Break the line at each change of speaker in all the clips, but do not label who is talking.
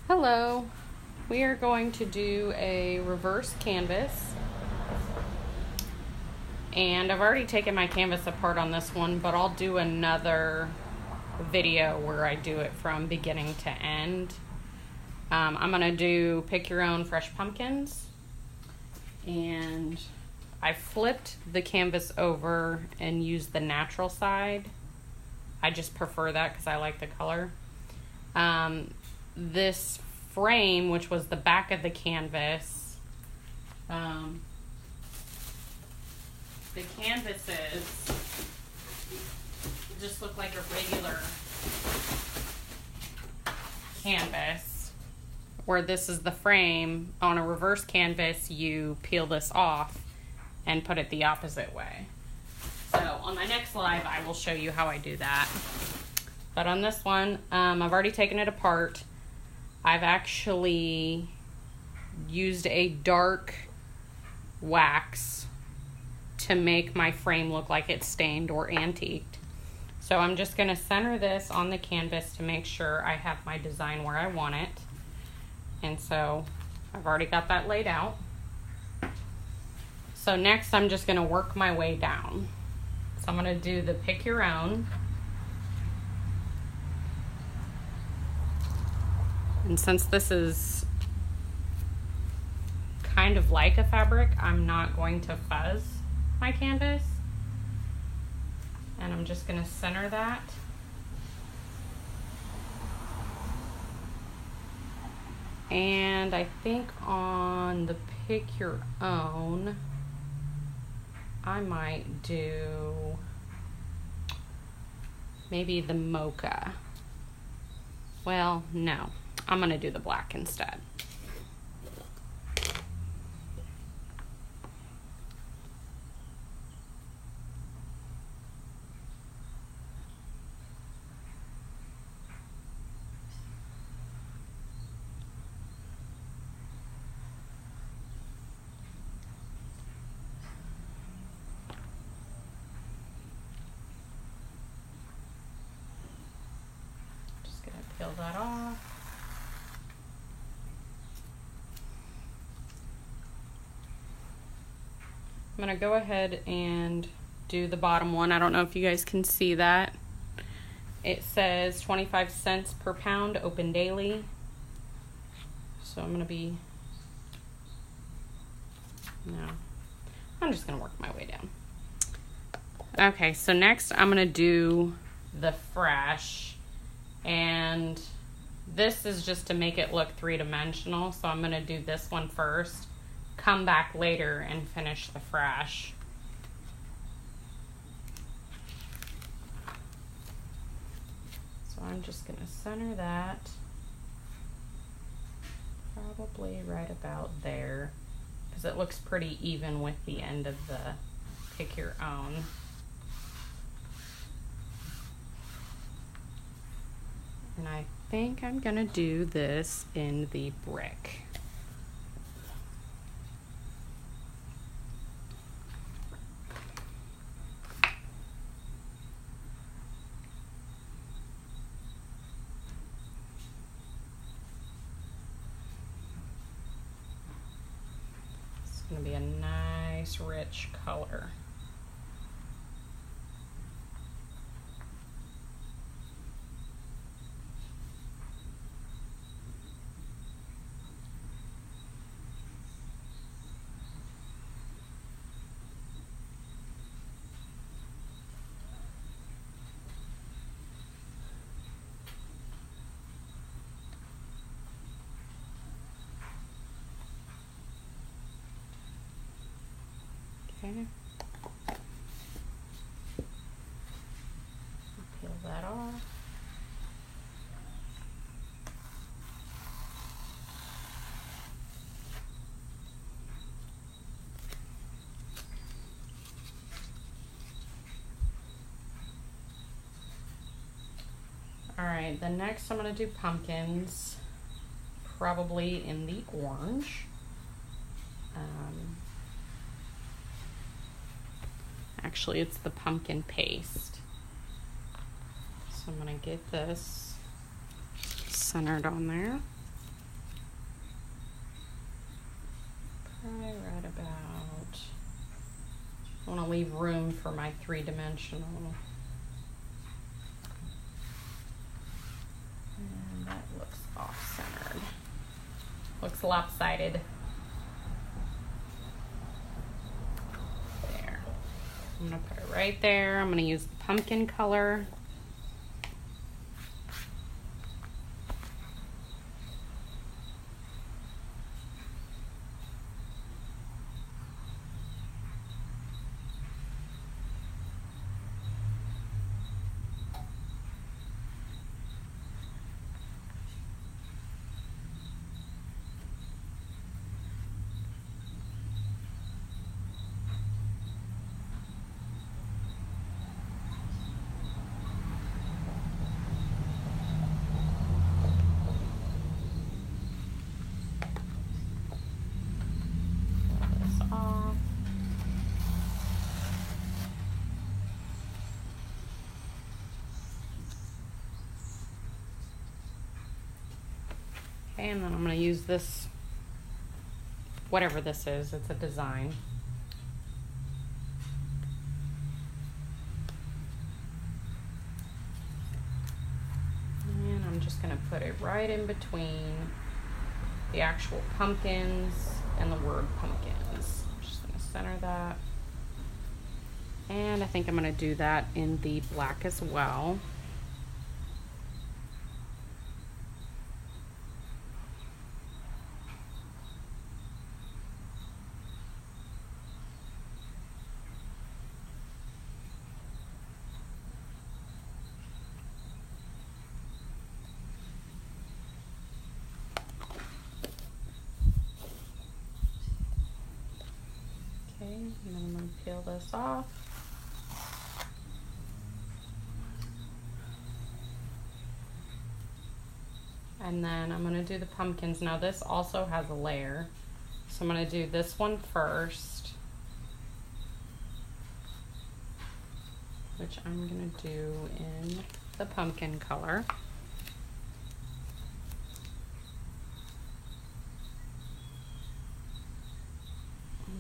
Hello, we are going to do a reverse canvas, and I've already taken my canvas apart on this one, but I'll do another video where I do it from beginning to end. I'm going to do pick your own fresh pumpkins, and I flipped the canvas over and used the natural side. I just prefer that because I like the color. This frame, which was the back of the canvas, the canvases just look like a regular canvas, where this is the frame. On a reverse canvas, you peel this off and put it the opposite way. So on my next live, I will show you how I do that. But on this one, I've already taken it apart. I've actually used a dark wax to make my frame look like it's stained or antiqued. So I'm just going to center this on the canvas to make sure I have my design where I want it. And so I've already got that laid out. So next I'm just going to work my way down. So I'm going to do the pick your own. And since this is kind of like a fabric, I'm not going to fuzz my canvas. And I'm just going to center that. And I think on the pick your own, I might do maybe the mocha. Well, no. I'm going to do the black instead. Just going to peel that off. I'm going to go ahead and do the bottom one. I don't know if you guys can see that. It says 25 cents per pound, open daily. So I'm going to I'm just going to work my way down. Okay, so next I'm going to do the fresh. And this is just to make it look three-dimensional. So I'm going to do this one first. Come back later and finish the fresh. So I'm just going to center that probably right about there, because it looks pretty even with the end of the pick your own. And I think I'm going to do this in the brick. It's going to be a nice rich color. Okay. Peel that off. All right, the next I'm going to do pumpkins, probably in the orange. Actually, it's the pumpkin paste. So I'm going to get this centered on there. to leave room for my three-dimensional. And that looks off-centered. Looks lopsided. There. I'm going to put it right there. I'm going to use the pumpkin color. Okay, and then I'm going to use this, whatever this is, it's a design. And I'm just going to put it right in between the actual pumpkins and the word pumpkins. I'm just going to center that. And I think I'm going to do that in the black as well. And then I'm going to peel this off. And then I'm going to do the pumpkins. Now this also has a layer. So I'm going to do this one first, which I'm going to do in the pumpkin color.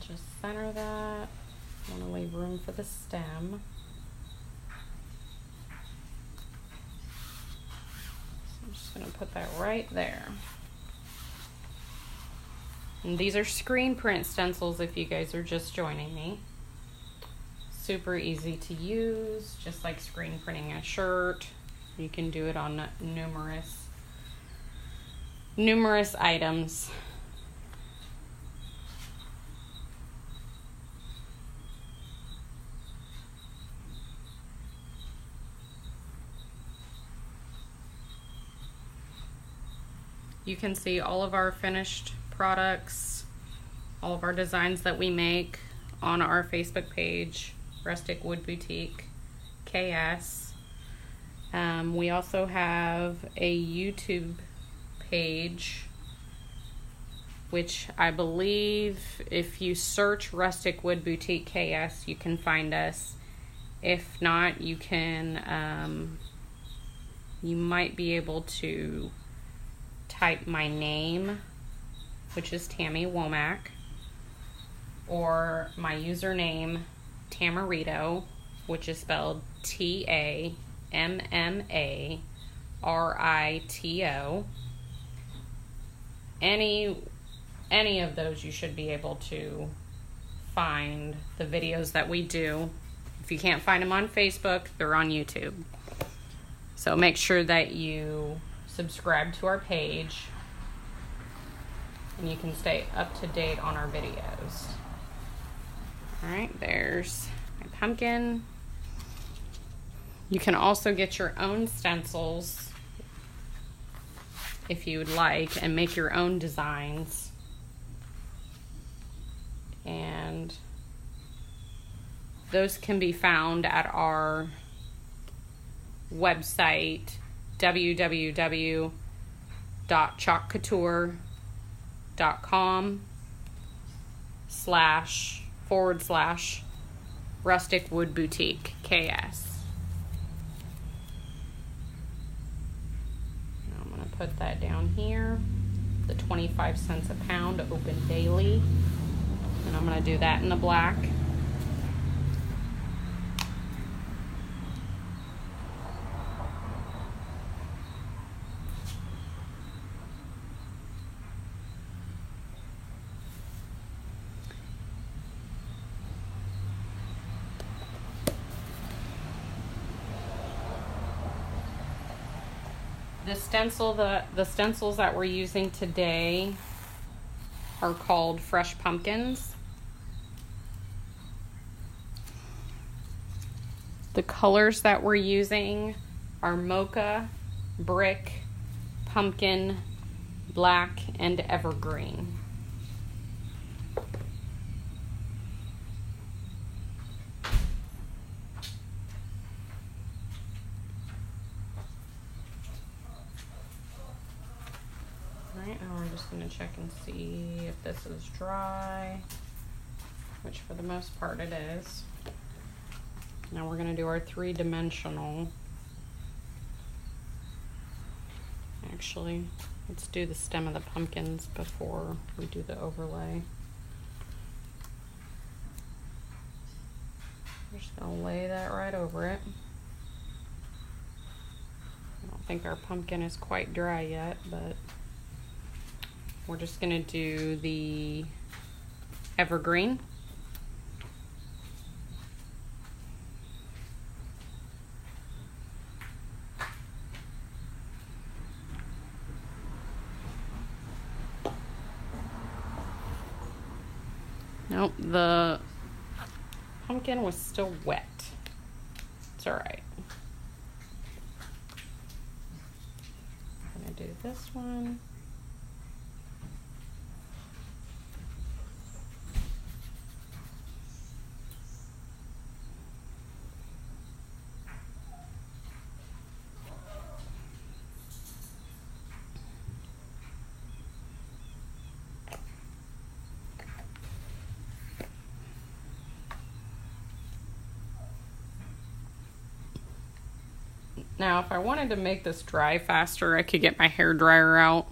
Just center that. I want to leave room for the stem. So I'm just going to put that right there. And these are screen print stencils if you guys are just joining me. Super easy to use, just like screen printing a shirt. You can do it on numerous items. You can see all of our finished products, all of our designs that we make on our Facebook page, Rustic Wood Boutique KS. We also have a YouTube page, which I believe if you search Rustic Wood Boutique KS, you can find us. If not, you can, you might be able to type my name, which is Tammy Womack, or my username, Tamarito, which is spelled TAMMARITO. Any of those you should be able to find the videos that we do. If you can't find them on Facebook, they're on YouTube. So make sure that you subscribe to our page and you can stay up to date on our videos. Alright, there's my pumpkin. You can also get your own stencils if you would like and make your own designs. And those can be found at our website, www.chalkcouture.com//Rustic Wood Boutique KS. Now I'm going to put that down here. The 25 cents a pound, open daily. And I'm going to do that in the black. The stencils that we're using today are called Fresh Pumpkins. The colors that we're using are mocha, brick, pumpkin, black, and evergreen. Alright, now we're just going to check and see if this is dry, which for the most part it is. Now we're going to do our three-dimensional. Actually, let's do the stem of the pumpkins before we do the overlay. We're just going to lay that right over it. I don't think our pumpkin is quite dry yet, but we're just going to do the evergreen. Nope, the pumpkin was still wet. It's all right. I'm gonna do this one. Now, if I wanted to make this dry faster, I could get my hair dryer out.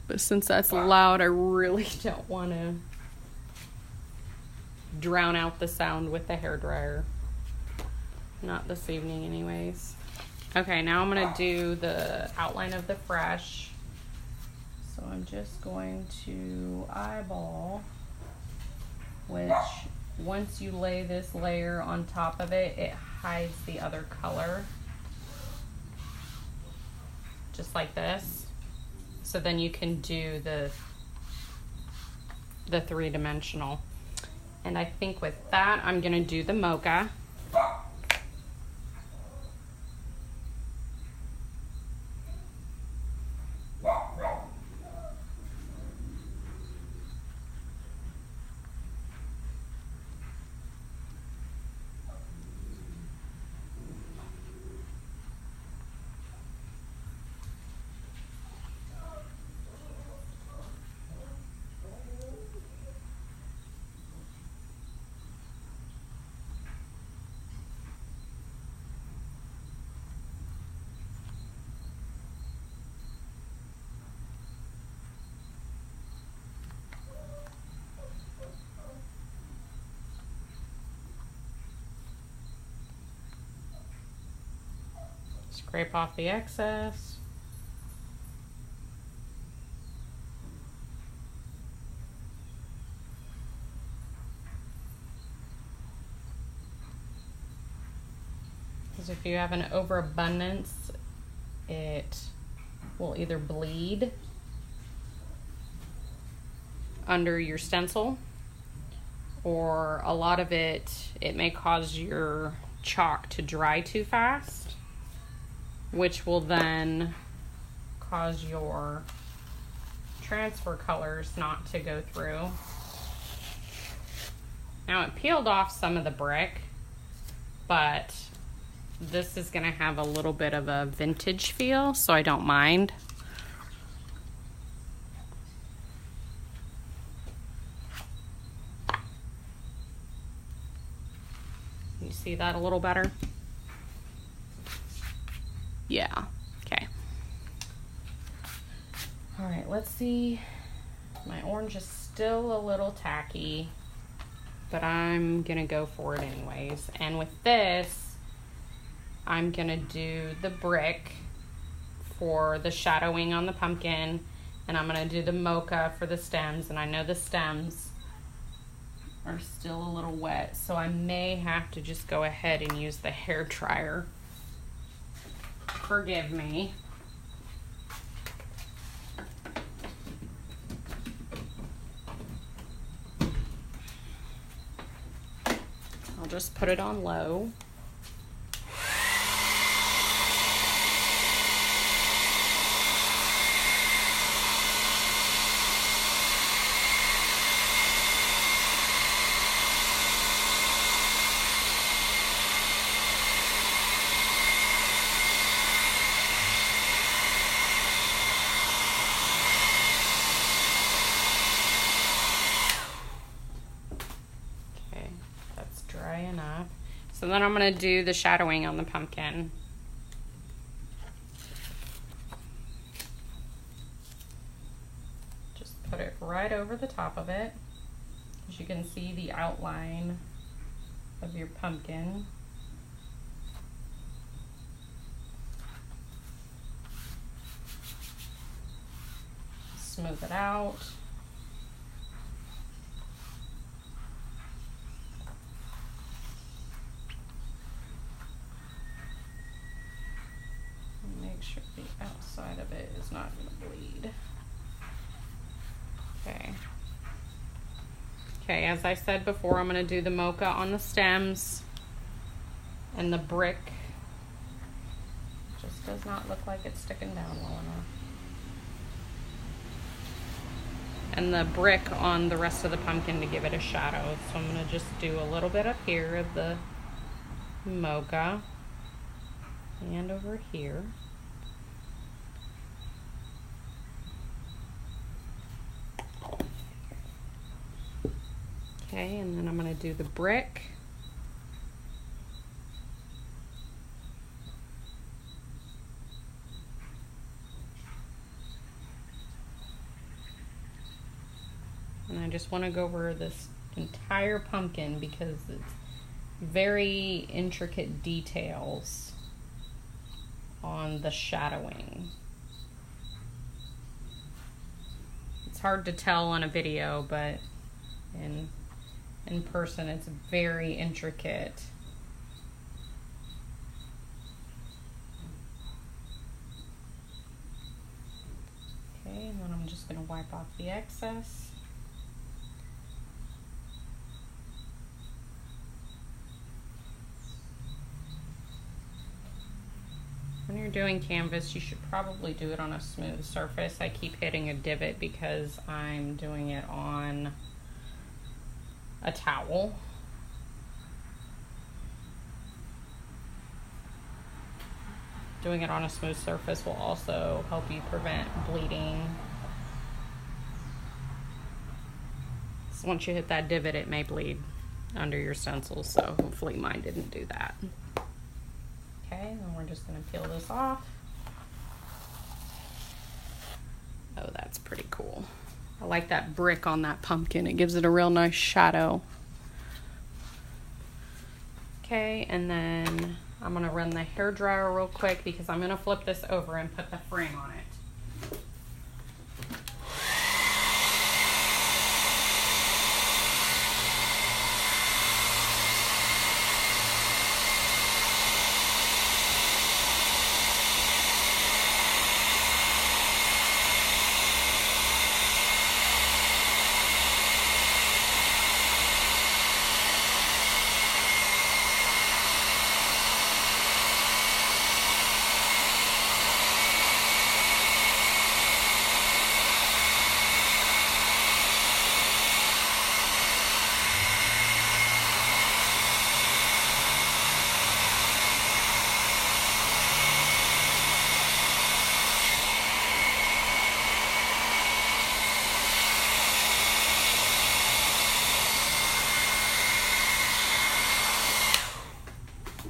But since that's loud, I really don't want to drown out the sound with the hair dryer. Not this evening anyways. Okay, now I'm going to do the outline of the fresh. So I'm just going to eyeball, which once you lay this layer on top of it, it hides the other color. Just like this. So then you can do the three-dimensional. And I think with that, I'm gonna do the mocha. Scrape off the excess. Because if you have an overabundance, it will either bleed under your stencil, or a lot of it may cause your chalk to dry too fast, which will then cause your transfer colors not to go through. Now it peeled off some of the brick, but this is gonna have a little bit of a vintage feel, so I don't mind. You see that a little better? Yeah, okay. All right, let's see. My orange is still a little tacky, but I'm gonna go for it anyways. And with this, I'm gonna do the brick for the shadowing on the pumpkin, and I'm gonna do the mocha for the stems. And I know the stems are still a little wet, so I may have to just go ahead and use the hair dryer forgive me. I'll just put it on low. Enough. So then I'm going to do the shadowing on the pumpkin. Just put it right over the top of it, as you can see the outline of your pumpkin. Smooth it out. Sure the outside of it is not going to bleed. Okay, as I said before, I'm going to do the mocha on the stems, and the brick just does not look like it's sticking down well enough. And the brick on the rest of the pumpkin to give it a shadow. So I'm going to just do a little bit up here of the mocha and over here. Okay, and then I'm going to do the brick. And I just want to go over this entire pumpkin because it's very intricate details on the shadowing. It's hard to tell on a video, but in person it's very intricate. Okay, and then I'm just going to wipe off the excess. When you're doing canvas, you should probably do it on a smooth surface. I keep hitting a divot because I'm doing it on a towel. Doing it on a smooth surface will also help you prevent bleeding. So once you hit that divot, it may bleed under your stencil, so hopefully mine didn't do that. Okay, then we're just going to peel this off. Oh, that's pretty cool. I like that brick on that pumpkin. It gives it a real nice shadow. Okay, and then I'm going to run the hairdryer real quick because I'm going to flip this over and put the frame on it.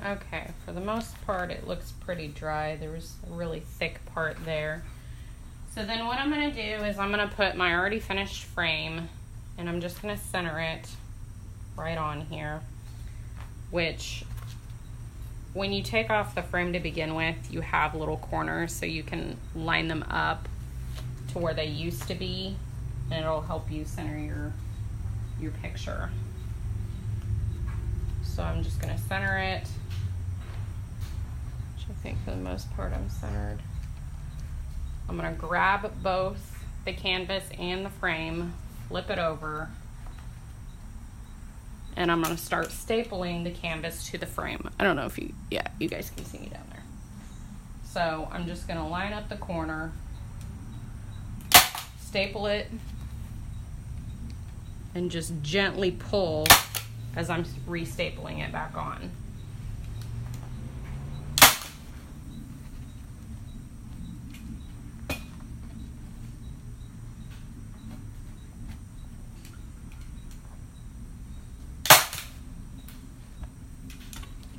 Okay, for the most part it looks pretty dry. There was a really thick part there. So then what I'm going to do is I'm going to put my already finished frame and I'm just going to center it right on here, which when you take off the frame to begin with, you have little corners so you can line them up to where they used to be, and it'll help you center your picture. So I'm just going to center it just think for the most part I'm centered. I'm gonna grab both the canvas and the frame, flip it over, and I'm gonna start stapling the canvas to the frame. I don't know if you guys can see me down there. So I'm just gonna line up the corner, staple it, and just gently pull as I'm restapling it back on.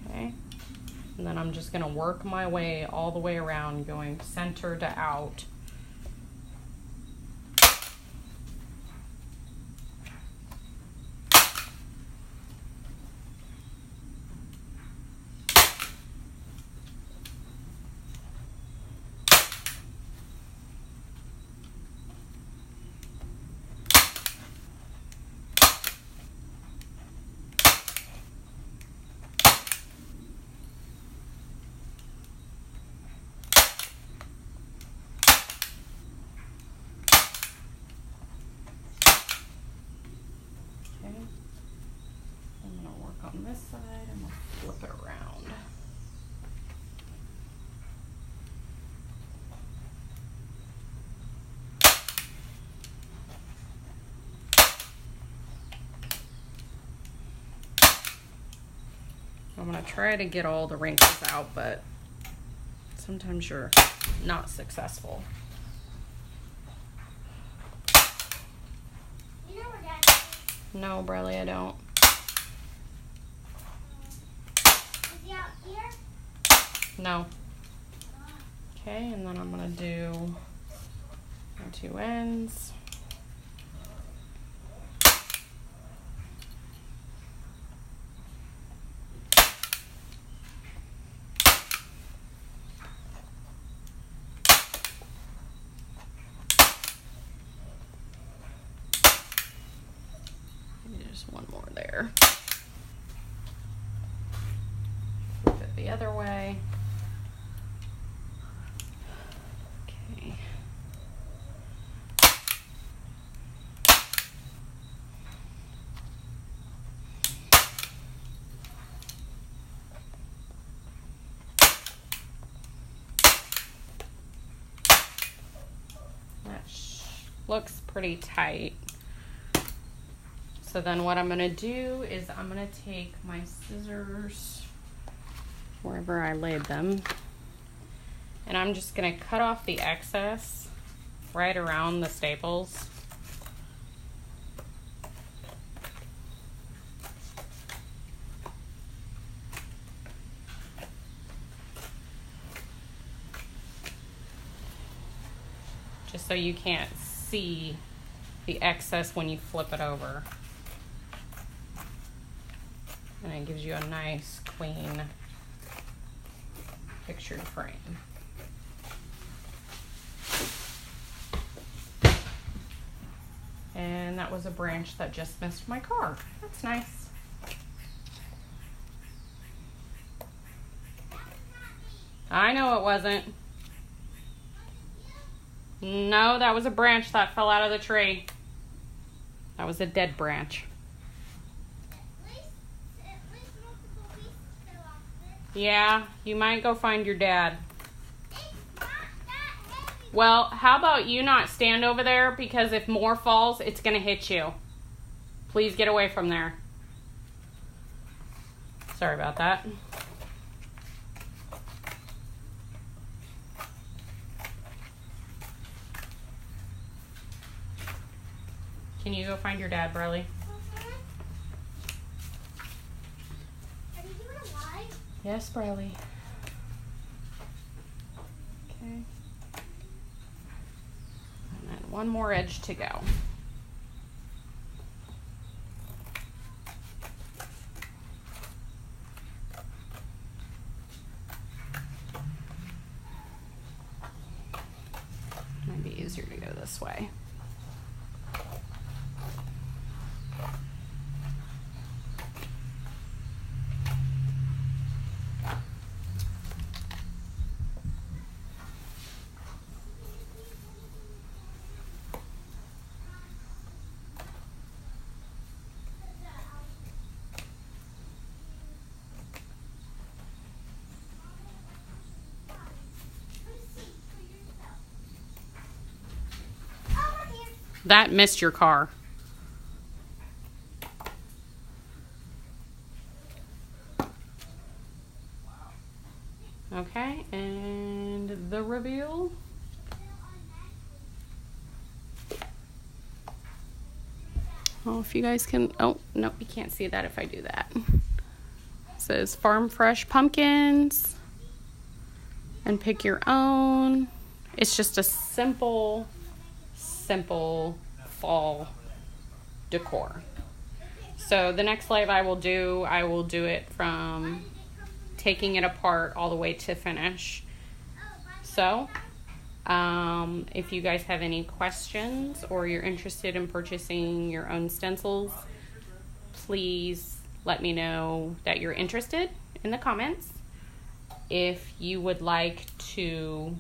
Okay, and then I'm just gonna work my way all the way around, going center to out. On this side, and we'll flip it around. I'm gonna try to get all the wrinkles out, but sometimes you're not successful.
You know where Dad is?
No, Bradley, I don't.
Is he out here?
No. Okay, and then I'm gonna do my two ends. Just one more there. Flip it the other way. Okay. That looks pretty tight. So then what I'm gonna do is I'm gonna take my scissors wherever I laid them, and I'm just gonna cut off the excess right around the staples. Just so you can't see the excess when you flip it over. And it gives you a nice, clean, pictured frame. And that was a branch that just missed my car. That's nice. I know it wasn't. No, that was a branch that fell out of the tree. That was a dead branch. Yeah, you might go find your dad. Well, how about you not stand over there, because if more falls, it's going to hit you. Please get away from there. Sorry about that. Can you go find your dad, Bradley? Yes, Bradley. Okay. And then one more edge to go. Might be easier to go this way. That missed your car. Okay, and the reveal. Oh, if you guys can, oh, no, you can't see that if I do that. It says Farm Fresh Pumpkins and pick your own. It's just a simple fall decor. So the next live I will do it from taking it apart all the way to finish. So if you guys have any questions or you're interested in purchasing your own stencils, please let me know that you're interested in the comments. If you would like to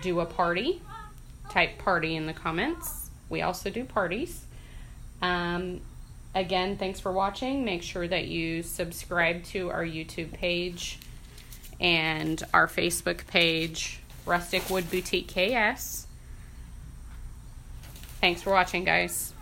do a party, type party in the comments. We also do parties. Again, thanks for watching. Make sure that you subscribe to our YouTube page and our Facebook page, Rustic Wood Boutique KS. Thanks for watching, guys.